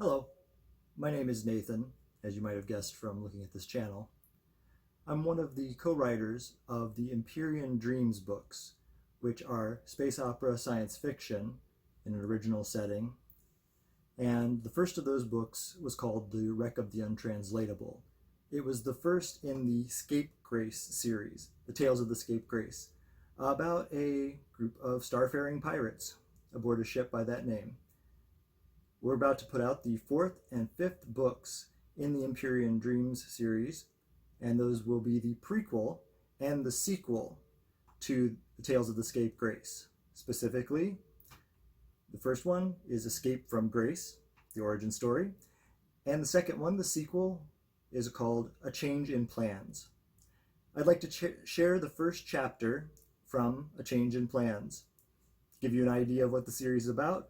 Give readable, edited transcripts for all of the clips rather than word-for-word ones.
Hello, my name is Nathan, as you might have guessed from looking at this channel. I'm one of the co-writers of the Empyrean Dreams books, which are space opera science fiction in an original setting. And the first of those books was called The Wreck of the Untranslatable. It was the first in the Scape Grace series, the Tales of the Scape Grace, about a group of starfaring pirates aboard a ship by that name. We're about to put out the fourth and fifth books in the Empyrean Dreams series, and those will be the prequel and the sequel to the Tales of the Scape Grace. Specifically, the first one is Escape from Grace, the origin story, and the second one, the sequel, is called A Change in Plans. I'd like to share the first chapter from A Change in Plans, give you an idea of what the series is about,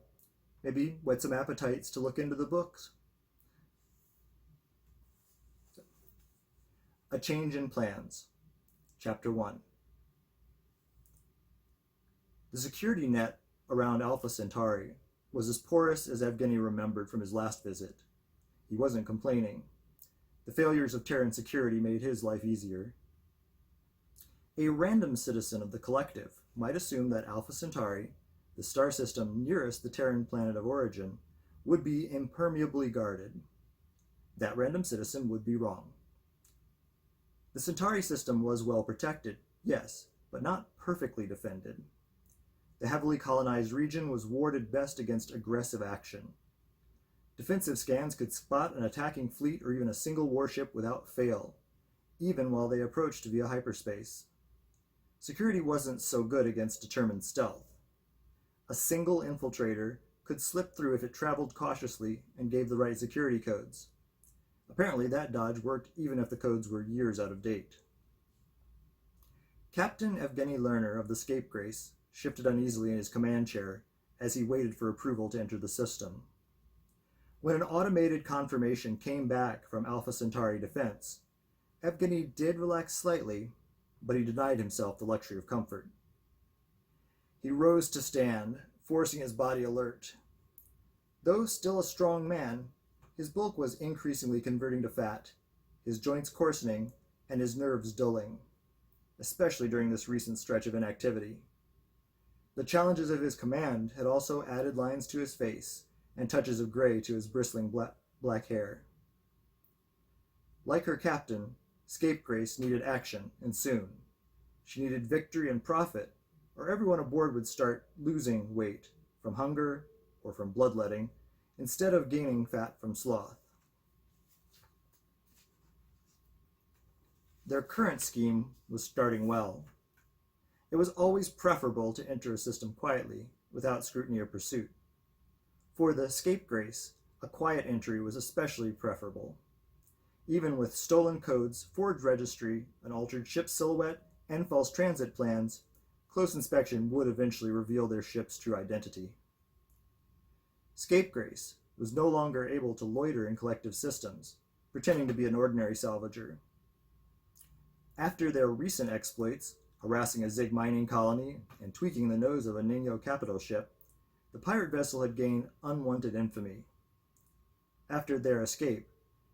maybe whet some appetites to look into the books. A Change in Plans, Chapter 1. The security net around Alpha Centauri was as porous as Evgeny remembered from his last visit. He wasn't complaining. The failures of Terran security made his life easier. A random citizen of the Collective might assume that Alpha Centauri, the star system nearest the Terran planet of origin, would be impermeably guarded. That random citizen would be wrong. The Centauri system was well protected, yes, but not perfectly defended. The heavily colonized region was warded best against aggressive action. Defensive scans could spot an attacking fleet or even a single warship without fail, even while they approached via hyperspace. Security wasn't so good against determined stealth. A single infiltrator could slip through if it traveled cautiously and gave the right security codes. Apparently that dodge worked even if the codes were years out of date. Captain Evgeny Lerner of the Scape Grace shifted uneasily in his command chair as he waited for approval to enter the system. When an automated confirmation came back from Alpha Centauri Defense, Evgeny did relax slightly, but he denied himself the luxury of comfort. He rose to stand, forcing his body alert. Though still a strong man, his bulk was increasingly converting to fat, his joints coarsening, and his nerves dulling, especially during this recent stretch of inactivity. The challenges of his command had also added lines to his face and touches of gray to his bristling black hair. Like her captain, Scape Grace needed action, and soon. She needed victory and profit, or everyone aboard would start losing weight from hunger or from bloodletting, instead of gaining fat from sloth. Their current scheme was starting well. It was always preferable to enter a system quietly, without scrutiny or pursuit. For the Scape Grace, a quiet entry was especially preferable. Even with stolen codes, forged registry, an altered ship silhouette, and false transit plans, close inspection would eventually reveal their ship's true identity. Scape Grace was no longer able to loiter in collective systems, pretending to be an ordinary salvager. After their recent exploits, harassing a Zig mining colony and tweaking the nose of a Nino capital ship, the pirate vessel had gained unwanted infamy. After their escape,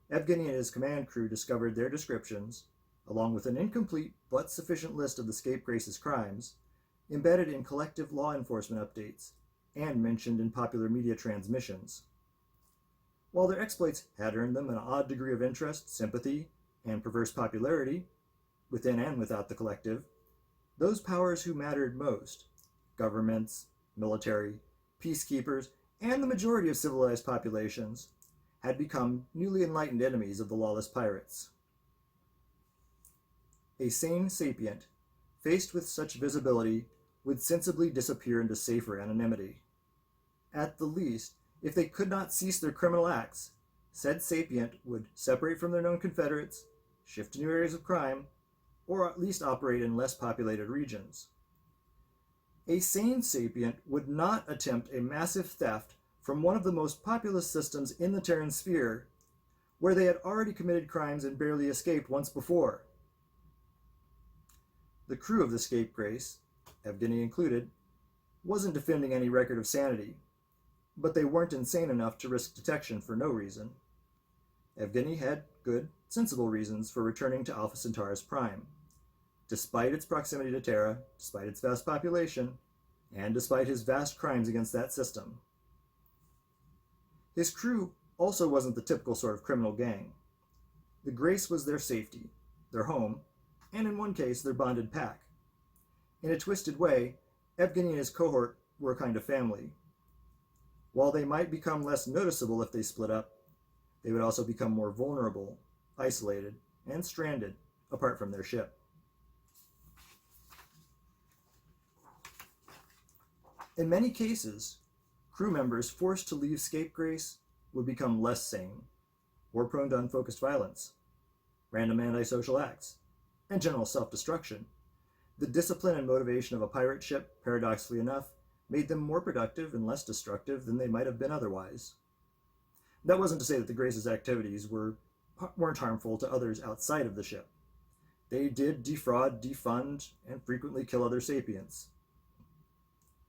Evgeny and his command crew discovered their descriptions, along with an incomplete but sufficient list of the Scape Grace's crimes, embedded in collective law enforcement updates, and mentioned in popular media transmissions. While their exploits had earned them an odd degree of interest, sympathy, and perverse popularity, within and without the collective, those powers who mattered most, governments, military, peacekeepers, and the majority of civilized populations, had become newly enlightened enemies of the lawless pirates. A sane sapient, faced with such visibility, would sensibly disappear into safer anonymity. At the least, if they could not cease their criminal acts, said sapient would separate from their known confederates, shift to new areas of crime, or at least operate in less populated regions. A sane sapient would not attempt a massive theft from one of the most populous systems in the Terran sphere, where they had already committed crimes and barely escaped once before. The crew of the Scape Grace, Evgeny included, wasn't defending any record of sanity. but they weren't insane enough to risk detection for no reason. Evgeny had good, sensible reasons for returning to Alpha Centaurus Prime, despite its proximity to Terra, despite its vast population, and despite his vast crimes against that system. His crew also wasn't the typical sort of criminal gang. The Grace was their safety, their home, and in one case, their bonded pack. In a twisted way, Evgeny and his cohort were a kind of family. While they might become less noticeable if they split up, they would also become more vulnerable, isolated, and stranded apart from their ship. In many cases, crew members forced to leave Scape Grace would become less sane, or prone to unfocused violence, random antisocial acts, and general self-destruction. The discipline and motivation of a pirate ship, paradoxically enough, made them more productive and less destructive than they might have been otherwise. That wasn't to say that the Grace's activities weren't harmful to others outside of the ship. They did defraud, defund, and frequently kill other sapients.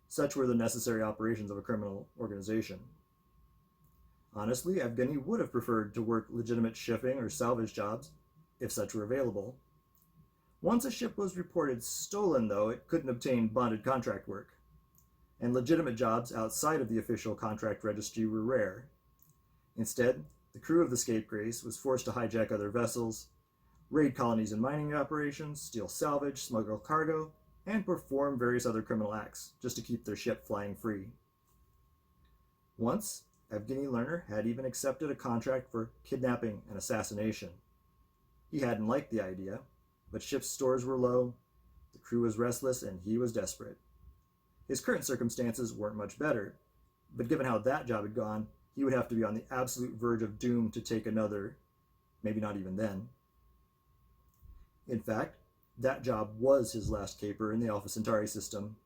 Such were the necessary operations of a criminal organization. Honestly, Evgeny would have preferred to work legitimate shipping or salvage jobs, if such were available. Once a ship was reported stolen, though, it couldn't obtain bonded contract work, and legitimate jobs outside of the official contract registry were rare. Instead, the crew of the Scape Grace was forced to hijack other vessels, raid colonies and mining operations, steal salvage, smuggle cargo, and perform various other criminal acts just to keep their ship flying free. Once, Evgeny Lerner had even accepted a contract for kidnapping and assassination. He hadn't liked the idea, but ship's stores were low, the crew was restless, and he was desperate. His current circumstances weren't much better, but given how that job had gone, he would have to be on the absolute verge of doom to take another, maybe not even then. In fact, that job was his last caper in the Alpha Centauri system.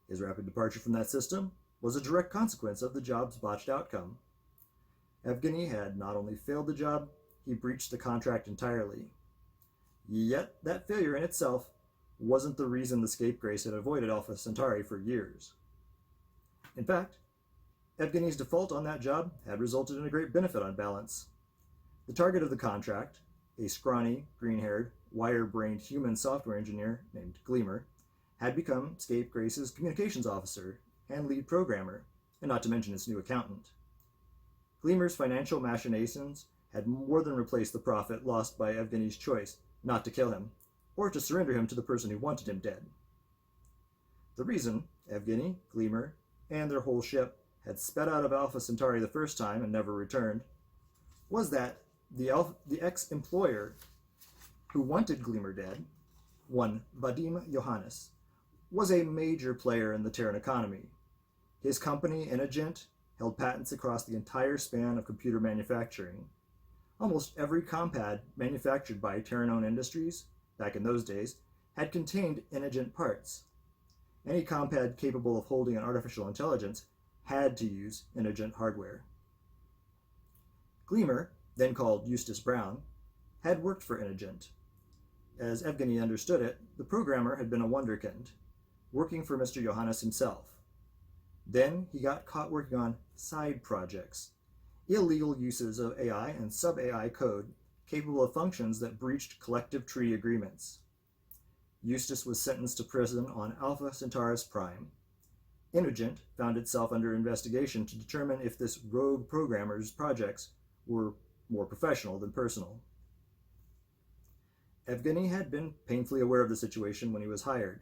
His rapid departure from that system was a direct consequence of the job's botched outcome. Evgeny had not only failed the job, he breached the contract entirely. Yet, that failure in itself wasn't the reason the Scape Grace had avoided Alpha Centauri for years. In fact, Evgeny's default on that job had resulted in a great benefit on balance. The target of the contract, a scrawny, green-haired, wire-brained human software engineer named Gleamer, had become Scape Grace's communications officer and lead programmer, and not to mention its new accountant. Gleamer's financial machinations had more than replaced the profit lost by Evgeny's choice not to kill him, or to surrender him to the person who wanted him dead. The reason Evgeny, Gleamer, and their whole ship had sped out of Alpha Centauri the first time and never returned was that the ex-employer who wanted Gleamer dead, one Vadim Johannes, was a major player in the Terran economy. His company, Inagent, held patents across the entire span of computer manufacturing. Almost every compad manufactured by Terran-owned industries, back in those days, had contained Inagent parts. Any compad capable of holding an artificial intelligence had to use Inagent hardware. Gleamer, then called Eustace Brown, had worked for Inagent. As Evgeny understood it, the programmer had been a wunderkind, working for Mr. Johannes himself. Then he got caught working on side projects, illegal uses of AI and sub-AI code capable of functions that breached collective tree agreements. Eustace was sentenced to prison on Alpha Centaurus Prime. Inagent found itself under investigation to determine if this rogue programmer's projects were more professional than personal. Evgeny had been painfully aware of the situation when he was hired.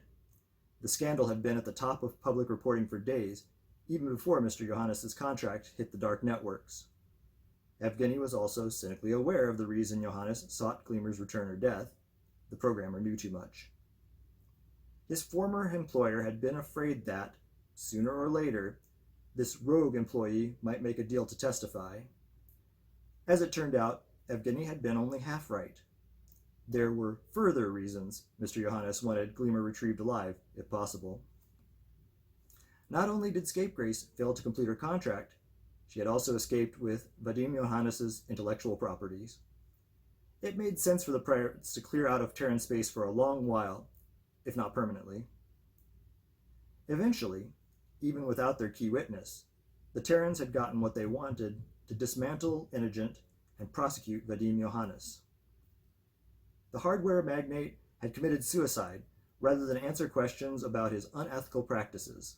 The scandal had been at the top of public reporting for days, even before Mr. Johannes' contract hit the dark networks. Evgeny was also cynically aware of the reason Johannes sought Gleamer's return or death. The programmer knew too much. His former employer had been afraid that, sooner or later, this rogue employee might make a deal to testify. As it turned out, Evgeny had been only half right. There were further reasons Mr. Johannes wanted Gleamer retrieved alive, if possible. Not only did Scape Grace fail to complete her contract, she had also escaped with Vadim Johannes' intellectual properties. It made sense for the pirates to clear out of Terran space for a long while, if not permanently. Eventually, even without their key witness, the Terrans had gotten what they wanted to dismantle Innocent and prosecute Vadim Johannes. The hardware magnate had committed suicide rather than answer questions about his unethical practices.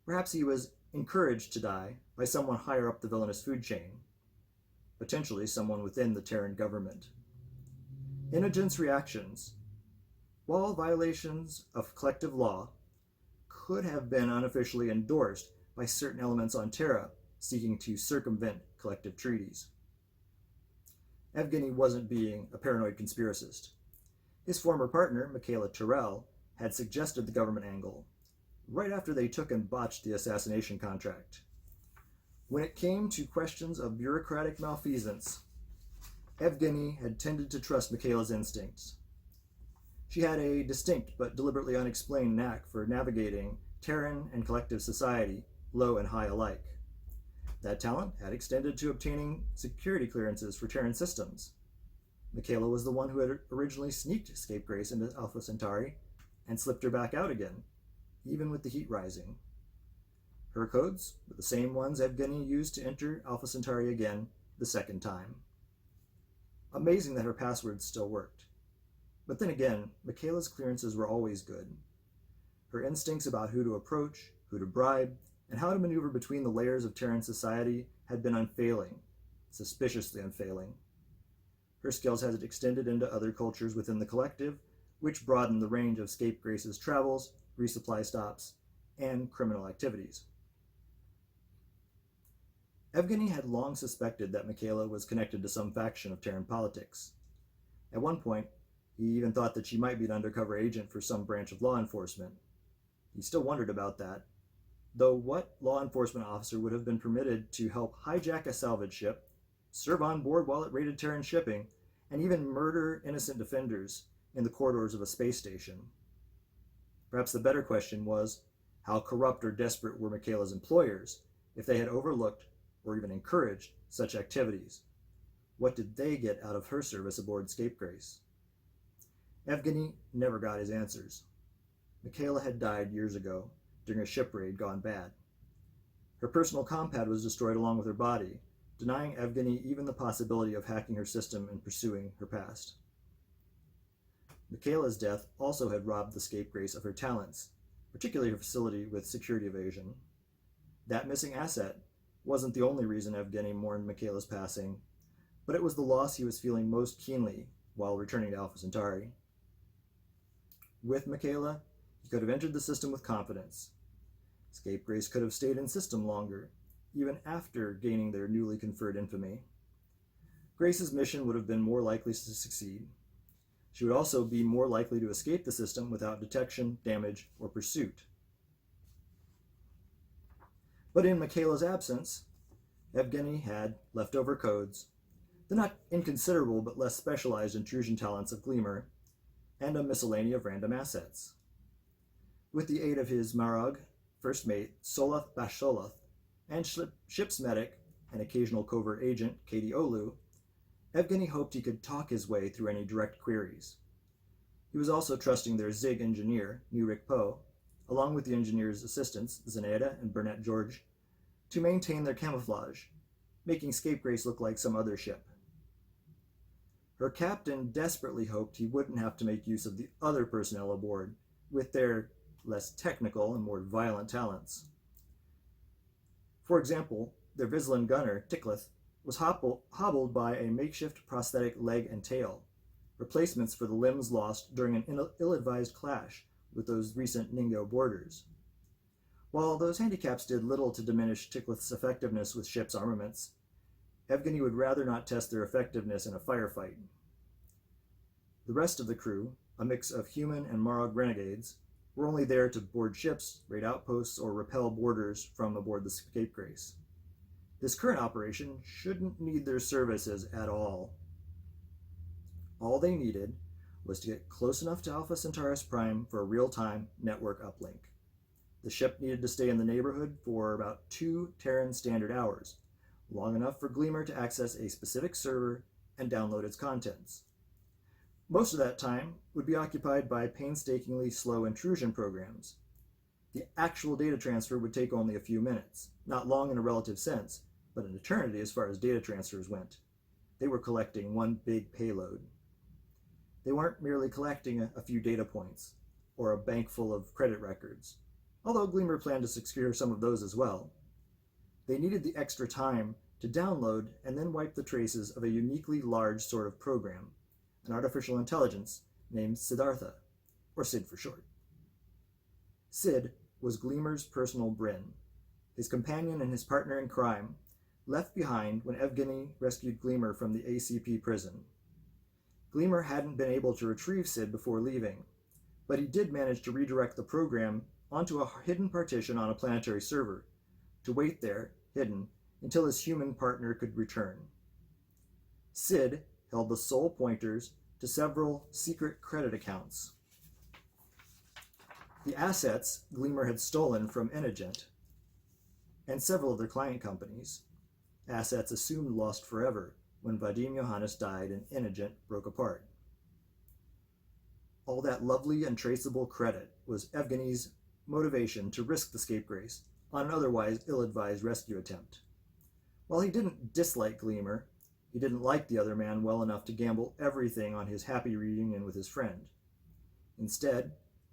Perhaps he was encouraged to die by someone higher up the villainous food chain, potentially someone within the Terran government. Innocent's reactions, while violations of collective law, could have been unofficially endorsed by certain elements on Terra seeking to circumvent collective treaties. Evgeny wasn't being a paranoid conspiracist. His former partner, Michaela Terrell, had suggested the government angle, right after they took and botched the assassination contract. When it came to questions of bureaucratic malfeasance, Evgeny had tended to trust Michaela's instincts. She had a distinct but deliberately unexplained knack for navigating Terran and collective society, low and high alike. That talent had extended to obtaining security clearances for Terran systems. Michaela was the one who had originally sneaked Scape Grace into Alpha Centauri and slipped her back out again, even with the heat rising. Her codes were the same ones Evgeny used to enter Alpha Centauri again the second time. Amazing that her passwords still worked. But then again, Michaela's clearances were always good. Her instincts about who to approach, who to bribe, and how to maneuver between the layers of Terran society had been unfailing, suspiciously unfailing. Her skills had extended into other cultures within the collective, which broadened the range of Scape Grace's travels, resupply stops, and criminal activities. Evgeny had long suspected that Michaela was connected to some faction of Terran politics. At one point, he even thought that she might be an undercover agent for some branch of law enforcement. He still wondered about that, though what law enforcement officer would have been permitted to help hijack a salvage ship, serve on board while it raided Terran shipping, and even murder innocent defenders in the corridors of a space station? Perhaps the better question was, how corrupt or desperate were Michaela's employers if they had overlooked or even encouraged such activities? What did they get out of her service aboard Scape Grace? Evgeny never got his answers. Michaela had died years ago during a ship raid gone bad. Her personal compad was destroyed along with her body, denying Evgeny even the possibility of hacking her system and pursuing her past. Michaela's death also had robbed the Scape Grace of her talents, particularly her facility with security evasion. That missing asset wasn't the only reason Evgeny mourned Michaela's passing, but it was the loss he was feeling most keenly while returning to Alpha Centauri. With Michaela, he could have entered the system with confidence. Scape Grace could have stayed in system longer, even after gaining their newly conferred infamy. Grace's mission would have been more likely to succeed. She would also be more likely to escape the system without detection, damage, or pursuit. But in Michaela's absence, Evgeny had leftover codes, the not inconsiderable but less specialized intrusion talents of Gleamer, and a miscellany of random assets. With the aid of his Marog, first mate Soloth Basholoth, and ship's medic and occasional covert agent Katie Olu, Evgeny hoped he could talk his way through any direct queries. He was also trusting their Zig engineer, Nurik Poe, along with the engineer's assistants, Zenaida and Burnett George, to maintain their camouflage, making Scape Grace look like some other ship. Her captain desperately hoped he wouldn't have to make use of the other personnel aboard, with their less technical and more violent talents. For example, their Vizslan gunner, Tickleth, was hobbled by a makeshift prosthetic leg and tail, replacements for the limbs lost during an ill-advised clash with those recent Ningo boarders. While those handicaps did little to diminish Tickleth's effectiveness with ship's armaments, Evgeny would rather not test their effectiveness in a firefight. The rest of the crew, a mix of human and Marog renegades, were only there to board ships, raid outposts, or repel boarders from aboard the Scape Grace. This current operation shouldn't need their services at all. All they needed was to get close enough to Alpha Centaurus Prime for a real-time network uplink. The ship needed to stay in the neighborhood for about 2 Terran standard hours, long enough for Gleamer to access a specific server and download its contents. Most of that time would be occupied by painstakingly slow intrusion programs. The actual data transfer would take only a few minutes, not long in a relative sense, but an eternity as far as data transfers went. They were collecting one big payload. They weren't merely collecting a few data points, or a bank full of credit records, although Gleamer planned to secure some of those as well. They needed the extra time to download and then wipe the traces of a uniquely large sort of program, an artificial intelligence named Siddhartha, or Sid for short. Sid was Gleamer's personal Bryn, his companion and his partner in crime, left behind when Evgeny rescued Gleamer from the ACP prison. Gleamer hadn't been able to retrieve Sid before leaving, but he did manage to redirect the program onto a hidden partition on a planetary server, to wait there, hidden, until his human partner could return. Sid held the sole pointers to several secret credit accounts. The assets Gleamer had stolen from Inagent and several of their client companies, assets assumed lost forever when Vadim Johannes died and Inagent broke apart. All that lovely and traceable credit was Evgeny's motivation to risk the Scape Grace on an otherwise ill-advised rescue attempt. While he didn't dislike Gleamer, he didn't like the other man well enough to gamble everything on his happy reunion with his friend. Instead,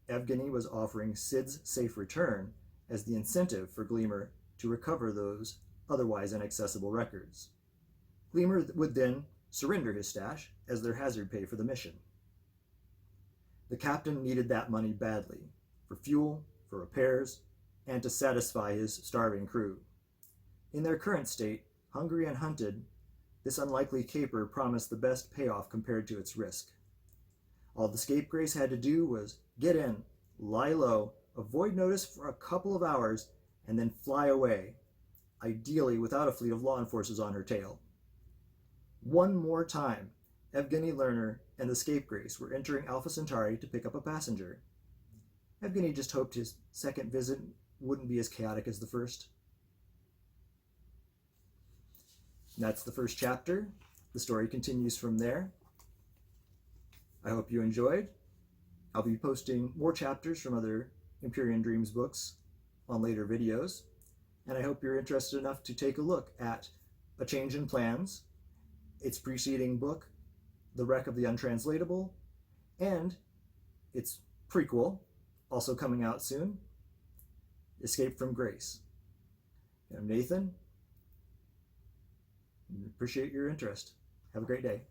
Evgeny was offering Sid's safe return as the incentive for Gleamer to recover those otherwise inaccessible records. Gleamer would then surrender his stash as their hazard pay for the mission. The captain needed that money badly, for fuel, for repairs, and to satisfy his starving crew. In their current state, hungry and hunted, this unlikely caper promised the best payoff compared to its risk. All the Scape Grace had to do was get in, lie low, avoid notice for a couple of hours, and then fly away, ideally without a fleet of law enforcers on her tail. One more time, Evgeny Lerner and the Scape Grace were entering Alpha Centauri to pick up a passenger. Evgeny just hoped his second visit wouldn't be as chaotic as the first. And that's the first chapter. The story continues from there. I hope you enjoyed. I'll be posting more chapters from other Empyrean Dreams books on later videos, and I hope you're interested enough to take a look at A Change in Plans, its preceding book, The Wreck of the Untranslatable, and its prequel, also coming out soon, Escape from Grace. I'm Nathan. Appreciate your interest. Have a great day.